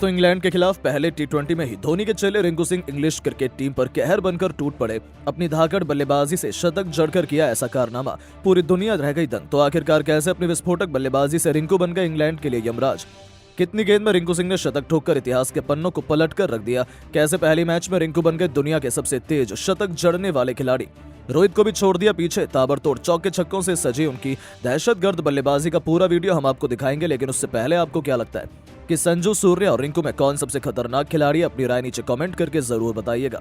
दोस्तों, इंग्लैंड के खिलाफ पहले टी20 में ही धोनी के चेले Rinku Singh English cricket team पर कहर बनकर टूट पड़े। अपनी धाकड़ बल्लेबाजी से शतक जड़कर किया ऐसा कारनामा, पूरी दुनिया रह गई दंग। तो आखिरकार कैसे अपनी विस्फोटक बल्लेबाजी से रिंकू बन गए इंग्लैंड के लिए यमराज। कितनी गेंद में रिंकू सिंह ने शतक ठोककर इतिहास के पन्नों को पलट कर रख दिया। कैसे पहली मैच में रिंकू बन गए दुनिया के सबसे तेज शतक जड़ने वाले खिलाड़ी। रोहित को भी छोड़ दिया पीछे। ताबड़तोड़ चौके छक्कों से सजी उनकी दहशतगर्द बल्लेबाजी का पूरा वीडियो हम आपको दिखाएंगे, लेकिन उससे पहले आपको क्या लगता है कि संजू, सूर्य और रिंकू में कौन सबसे खतरनाक खिलाड़ी? अपनी राय नीचे कमेंट करके जरूर बताइएगा।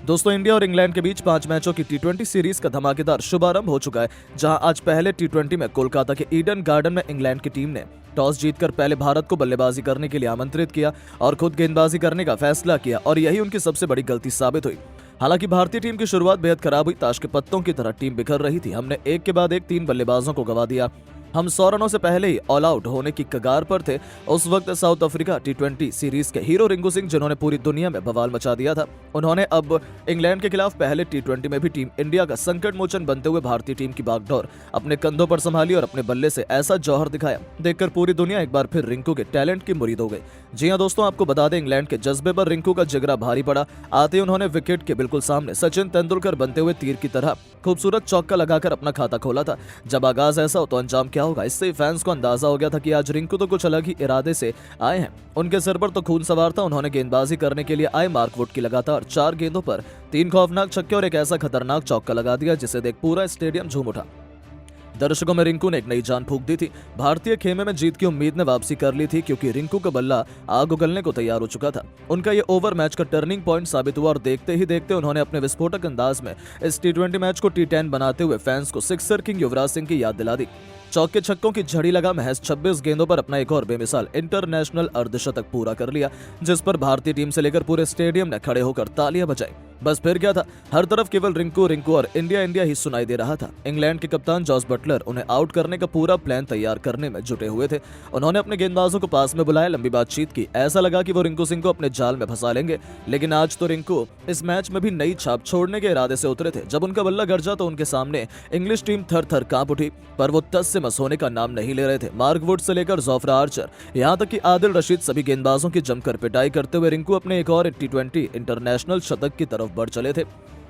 दोस्तों, इंडिया और इंग्लैंड के बीच 5 मैचों की टी20 सीरीज का धमाकेदार शुभारंभ हो चुका है, जहां आज पहले टी20 में कोलकाता के ईडन गार्डन में इंग्लैंड की टीम ने टॉस जीतकर पहले भारत को बल्लेबाजी करने के लिए आमंत्रित किया और खुद गेंदबाजी करने का फैसला किया, और यही उनकी सबसे बड़ी गलती साबित हुई। हालांकि भारतीय टीम की शुरुआत बेहद खराब हुई। ताश के पत्तों की तरह टीम बिखर रही थी। हमने एक के बाद एक 3 बल्लेबाजों को गंवा दिया। हम 100 रनों से पहले ही ऑल आउट होने की कगार पर थे। उस वक्त साउथ अफ्रीका टी20 सीरीज के हीरो रिंकू सिंह, जिन्होंने पूरी दुनिया में बवाल मचा दिया था, उन्होंने अब इंग्लैंड के खिलाफ पहले टी20 में भी टीम इंडिया का संकट मोचन बनते हुए भारतीय टीम की बागडोर अपने कंधों पर संभाली और अपने बल्ले से ऐसा जौहर दिखाया, देखकर पूरी दुनिया एक बार फिर रिंकू के टैलेंट की मुरीद हो गई। जी हां दोस्तों, आपको बता दें, इंग्लैंड के जज्बे पर रिंकू का जिगरा भारी पड़ा। आते ही उन्होंने विकेट के बिल्कुल सामने सचिन तेंदुलकर बनते हुए तीर की तरह खूबसूरत चौका लगाकर अपना खाता खोला था। जब आगाज ऐसा हो तो अंजाम क्या होगा, इससे फैंस को अंदाजा हो गया था कि आज रिंकू तो कुछ अलग ही इरादे से आए हैं। उनके सिर पर तो खून सवार था। उन्होंने गेंदबाजी करने के लिए आए मार्क वुड की लगातार 4 गेंदों पर 3 खौफनाक छक्के और एक ऐसा खतरनाक चौका लगा दिया जिसे देख पूरा स्टेडियम झूम उठा। दर्शकों में रिंकू ने एक नई जान फूंक दी थी। भारतीय खेमे में जीत की उम्मीद ने वापसी कर ली थी, क्योंकि रिंकू का बल्ला आग उगलने को तैयार हो चुका था। उनका ये ओवर मैच का टर्निंग पॉइंट साबित हुआ और देखते ही देखते उन्होंने अपने विस्फोटक अंदाज में इस टी20 मैच को टी10 बनाते हुए फैंस को सिक्सर किंग युवराज सिंह की याद दिला दी। चौके छक्कों की झड़ी लगा महज 26 गेंदों पर अपना एक और बेमिसाल इंटरनेशनल अर्धशतक पूरा कर लिया, जिस पर भारतीय टीम से लेकर पूरे स्टेडियम ने खड़े होकर तालियां बजाई। बस फिर क्या था, हर तरफ केवल रिंकू रिंकू और इंडिया इंडिया ही सुनाई दे रहा था। इंग्लैंड के कप्तान जॉस बटलर उन्हें आउट करने का पूरा प्लान तैयार करने में जुटे हुए थे। उन्होंने अपने गेंदबाजों को पास में बुलाया, लंबी बातचीत की। ऐसा लगा कि वो रिंकू सिंह को अपने जाल में फंसा लेंगे, लेकिन आज तो रिंकू इस मैच में भी नई छाप छोड़ने के इरादे से उतरे थे। जब उनका बल्ला गरजा तो उनके सामने इंग्लिश टीम थर थर कांप उठी, पर वो तस से मस होने का नाम नहीं ले रहे थे। मार्क वुड से लेकर जोफ्रा आर्चर, यहाँ तक कि आदिल रशीद, सभी गेंदबाजों की जमकर पिटाई करते हुए रिंकू अपने एक और टी20 इंटरनेशनल शतक की तरफ बढ़ चले थे।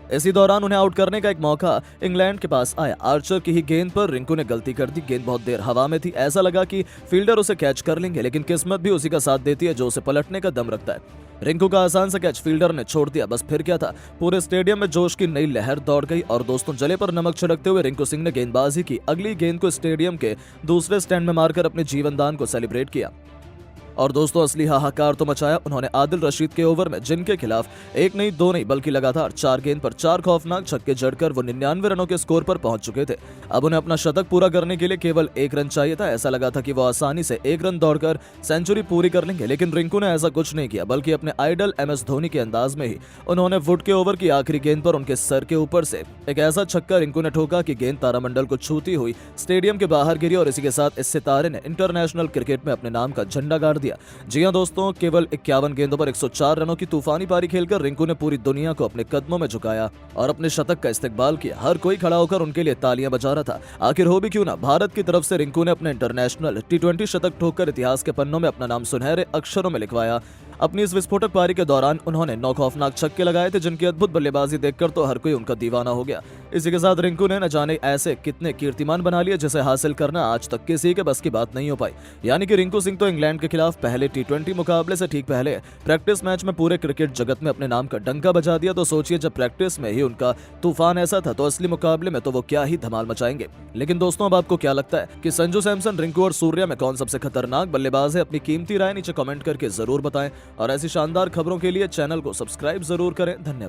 इसी दौरान उन्हें आउट करने का एक मौका इंग्लैंड के पास आया। आर्चर की ही गेंद पर रिंकू ने गलती कर दी। गेंद बहुत देर हवा में थी, ऐसा लगा कि फील्डर उसे कैच कर लेंगे, लेकिन किस्मत भी उसी का साथ देती है जो उसे पलटने का दम रखता है। रिंकू का आसान सा कैच फील्डर ने छोड़ दिया। बस फिर क्या था, पूरे स्टेडियम में जोश की नई लहर दौड़ गई और दोस्तों, जले पर नमक छिड़कते हुए रिंकू सिंह ने गेंदबाजी की। अगली गेंद को स्टेडियम के दूसरे स्टैंड में मारकर अपने जीवनदान को सेलिब्रेट किया। और दोस्तों, असली हाहाकार तो मचाया उन्होंने आदिल रशीद के ओवर में, जिनके खिलाफ एक नहीं दो नहीं बल्कि लगातार 4 गेंद पर 4 खौफनाक छक्के जड़कर वो 99 रनों के स्कोर पर पहुंच चुके थे। अब उन्हें अपना शतक पूरा करने के लिए केवल 1 रन चाहिए था। ऐसा लगा था कि वो आसानी से 1 रन दौड़कर सेंचुरी पूरी कर लेंगे, लेकिन रिंकू ने ऐसा कुछ नहीं किया, बल्कि अपने आइडल MS धोनी के अंदाज में ही उन्होंने वुड के ओवर की आखिरी गेंद पर उनके सर के ऊपर से एक ऐसा छक्का रिंकू ने ठोका कि गेंद तारामंडल को छूती हुई स्टेडियम के बाहर गिरी, और इसी के साथ इस सितारे ने इंटरनेशनल क्रिकेट में अपने नाम का झंडा गाड़ दिया। जी हां दोस्तों, केवल 51 गेंदों पर 104 रनों की तूफानी पारी खेलकर रिंकू ने पूरी दुनिया को अपने कदमों में झुकाया और अपने शतक का इस्तेकबाल किया। हर कोई खड़ा होकर उनके लिए तालियां बजा रहा था। आखिर हो भी क्यों ना, भारत की तरफ से रिंकू ने अपने इंटरनेशनल टी20 शतक ठोककर इतिहास के पन्नों में अपना नाम सुनहरे अक्षरों में लिखवाया। अपनी इस विस्फोटक पारी के दौरान उन्होंने 9 खौफनाक छक्के लगाए थे, जिनकी अद्भुत बल्लेबाजी देखकर तो हर कोई उनका दीवाना हो गया। इसी के साथ रिंकू ने न जाने ऐसे कितने कीर्तिमान बना लिए, जिसे हासिल करना आज तक किसी के बस की बात नहीं हो पाई। यानी कि रिंकू सिंह तो इंग्लैंड के खिलाफ पहले टी20 मुकाबले से ठीक पहले प्रैक्टिस मैच में पूरे क्रिकेट जगत में अपने नाम का डंका बजा दिया। तो सोचिए, जब प्रैक्टिस में ही उनका तूफान ऐसा था, तो असली मुकाबले में तो वो क्या ही धमाल मचाएंगे। लेकिन दोस्तों, अब आपको क्या लगता है कि संजू सैमसन, रिंकू और सूर्या में कौन सबसे खतरनाक बल्लेबाज है? अपनी कीमती राय नीचे कमेंट करके जरूर बताएं और ऐसी शानदार खबरों के लिए चैनल को सब्सक्राइब जरूर करें। धन्यवाद।